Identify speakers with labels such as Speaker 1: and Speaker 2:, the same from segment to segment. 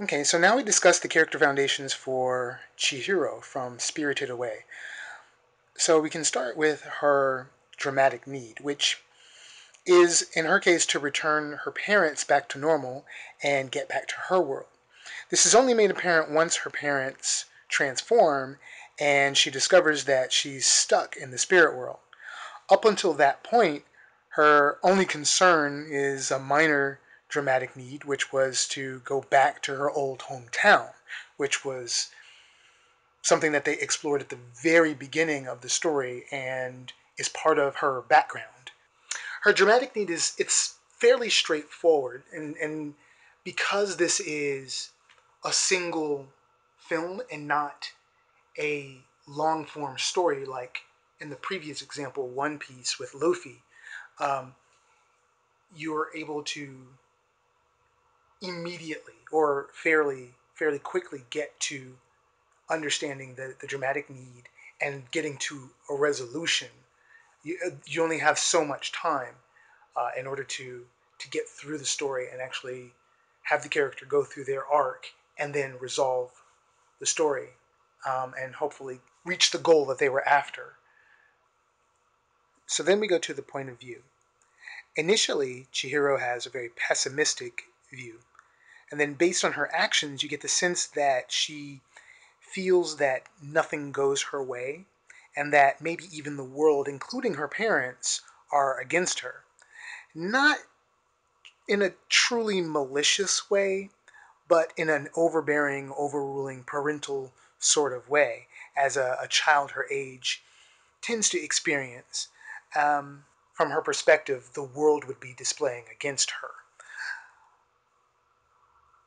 Speaker 1: Okay, so now we discuss the character foundations for Chihiro from Spirited Away. So we can start with her dramatic need, which is, in her case, to return her parents back to normal and get back to her world. This is only made apparent once her parents transform and she discovers that she's stuck in the spirit world. Up until that point, her only concern is a minor dramatic need, which was to go back to her old hometown, which was something that they explored at the very beginning of the story and is part of her background. Her dramatic need is it's fairly straightforward, and because this is a single film and not a long form story like in the previous example, One Piece with Luffy, um, you're able to immediately or fairly quickly get to understanding the dramatic need and getting to a resolution. You only have so much time in order to get through the story and actually have the character go through their arc and then resolve the story and hopefully reach the goal that they were after. So then we go to the point of view. Initially, Chihiro has a very pessimistic view, and then based on her actions, you get the sense that she feels that nothing goes her way and that maybe even the world, including her parents, are against her. Not in a truly malicious way, but in an overbearing, overruling, parental sort of way, as a child her age tends to experience. From her perspective, the world would be displaying against her.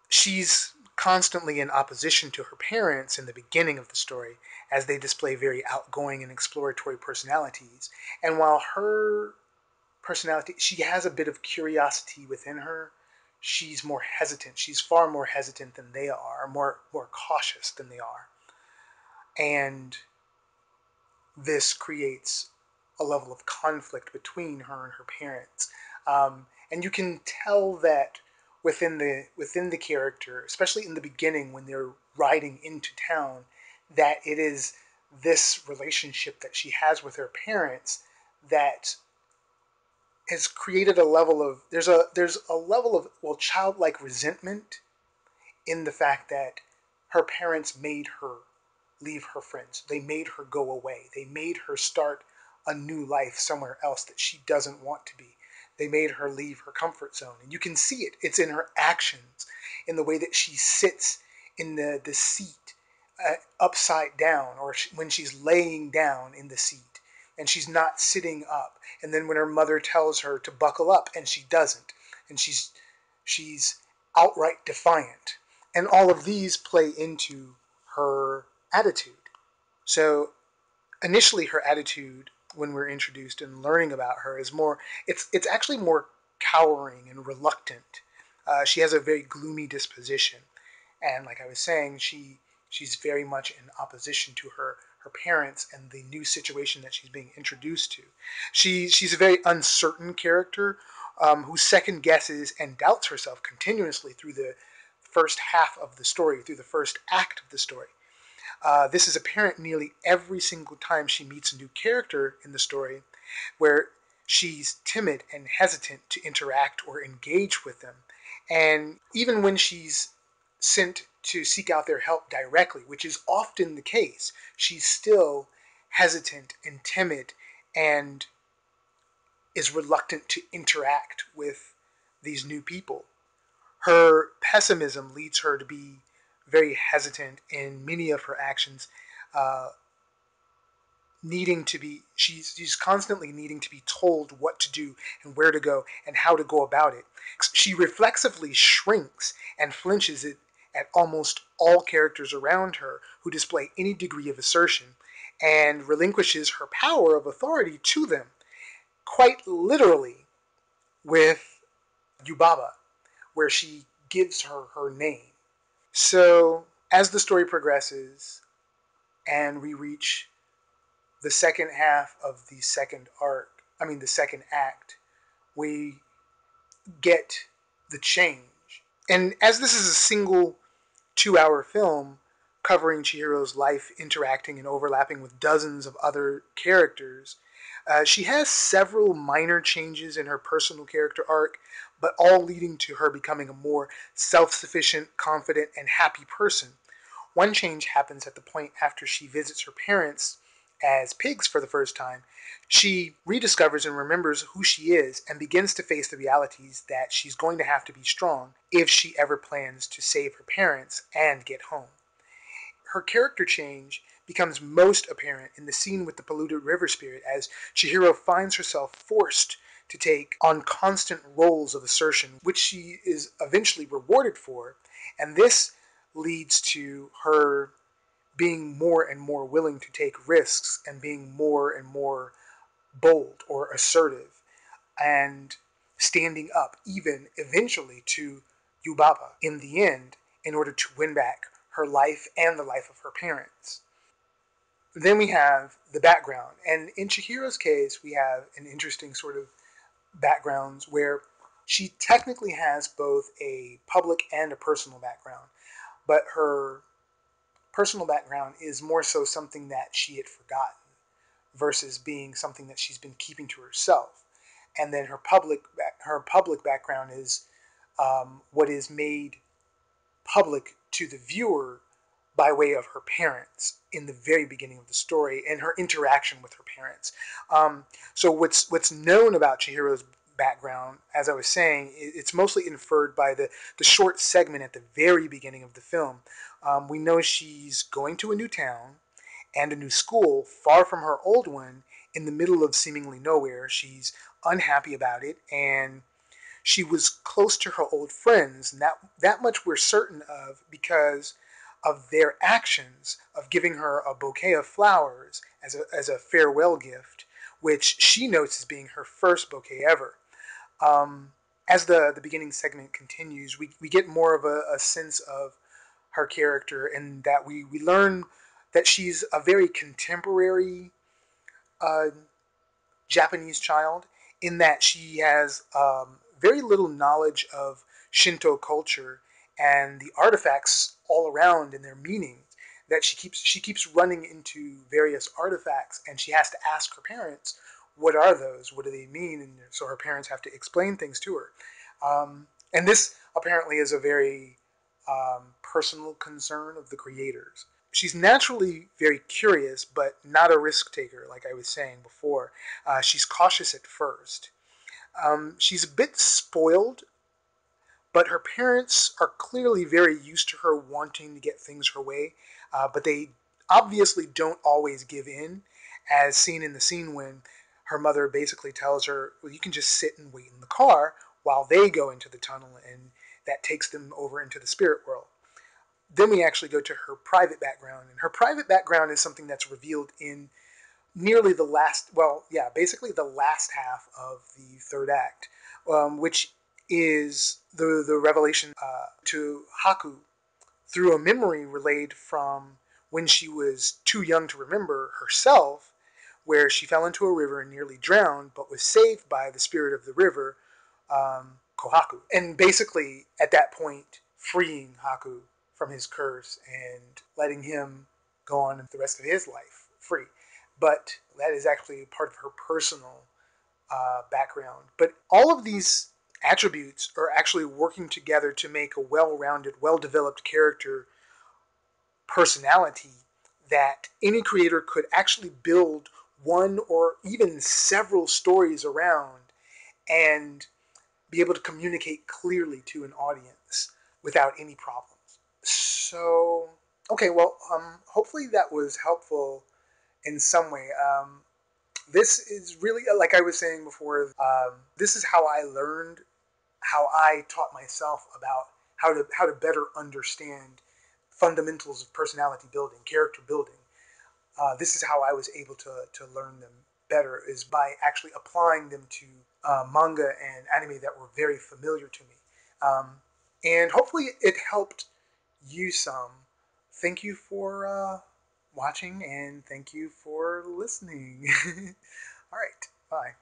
Speaker 1: She's constantly in opposition to her parents in the beginning of the story, as they display very outgoing and exploratory personalities. And while her personality, she has a bit of curiosity within her, she's more hesitant. She's far more hesitant than they are, more cautious than they are. And this creates a level of conflict between her and her parents. And you can tell that within the character, especially in the beginning when they're riding into town, that it is this relationship that she has with her parents that has created a level of there's a level of childlike resentment in the fact that her parents made her leave her friends. They made her go away. They made her start a new life somewhere else that she doesn't want to be. They made her leave her comfort zone. And you can see it. It's in her actions, in the way that she sits in the seat upside down, or when she's laying down in the seat and she's not sitting up. And then when her mother tells her to buckle up and she doesn't. And she's outright defiant. And all of these play into her attitude. So initially, her attitude when we're introduced and learning about her is more. It's actually more cowering and reluctant. She has a very gloomy disposition, and like I was saying, she's very much in opposition to her parents and the new situation that she's being introduced to. She's a very uncertain character who second guesses and doubts herself continuously through the first half of the story, through the first act of the story. This is apparent nearly every single time she meets a new character in the story, where she's timid and hesitant to interact or engage with them. And even when she's sent to seek out their help directly, which is often the case, she's still hesitant and timid and is reluctant to interact with these new people. Her pessimism leads her to be very hesitant in many of her actions, uh, needing to be she's constantly needing to be told what to do and where to go and how to go about it. She reflexively shrinks and flinches at almost all characters around her who display any degree of assertion, and relinquishes her power of authority to them, quite literally, with Yubaba, where she gives her name. So as the story progresses and we reach the second half of the second arc, the second act, we get the change. And as this is a single 2-hour film covering Chihiro's life, interacting and overlapping with dozens of other characters. She has several minor changes in her personal character arc, but all leading to her becoming a more self sufficient, confident, and happy person. One change happens at the point after she visits her parents as pigs for the first time. She rediscovers and remembers who she is and begins to face the realities that she's going to have to be strong if she ever plans to save her parents and get home. Her character change becomes most apparent in the scene with the polluted river spirit as Chihiro finds herself forced to take on constant roles of assertion, which she is eventually rewarded for, and this leads to her being more and more willing to take risks and being more and more bold or assertive and standing up, even eventually to Yubaba in the end, in order to win back her life and the life of her parents. Then we have the background. And in Chihiro's case, we have an interesting sort of backgrounds where she technically has both a public and a personal background, but her personal background is more so something that she had forgotten versus being something that she's been keeping to herself. And then her public background is what is made public to the viewer by way of her parents in the very beginning of the story and her interaction with her parents. Um, so what's known about Chihiro's background, as I was saying, it's mostly inferred by the short segment at the very beginning of the film. We know she's going to a new town and a new school far from her old one in the middle of seemingly nowhere. She's unhappy about it, and she was close to her old friends, and that much we're certain of because of their actions of giving her a bouquet of flowers as a farewell gift, which she notes as being her first bouquet ever. Um, as the beginning segment continues, we get more of a sense of her character, and that we learn that she's a very contemporary uh, Japanese child in that she has very little knowledge of Shinto culture and the artifacts all around and their meanings. That she keeps running into various artifacts, and she has to ask her parents, "What are those? What do they mean?" And so her parents have to explain things to her. And this apparently is a very personal concern of the creators. She's naturally very curious, but not a risk taker, like I was saying before. She's cautious at first. She's a bit spoiled, but her parents are clearly very used to her wanting to get things her way, but they obviously don't always give in, as seen in the scene when her mother basically tells her, "Well, you can just sit and wait in the car while they go into the tunnel," and that takes them over into the spirit world. Then we actually go to her private background, and her private background is something that's revealed in nearly the last, well, yeah, basically the last half of the third act, which is the revelation to Haku through a memory relayed from when she was too young to remember herself, where she fell into a river and nearly drowned, but was saved by the spirit of the river, Kohaku. And basically, at that point, freeing Haku from his curse and letting him go on the rest of his life free. But that is actually part of her personal background. But all of these attributes are actually working together to make a well rounded, well developed character personality that any creator could actually build one or even several stories around and be able to communicate clearly to an audience without any problems. So, okay, well, hopefully that was helpful in some way. This is really, like I was saying before, this is how I learned, how I taught myself about how to better understand fundamentals of personality building, character building. This is how I was able to learn them better, is by actually applying them to manga and anime that were very familiar to me. And hopefully it helped you some. Thank you for watching, and thank you for listening. All right, bye.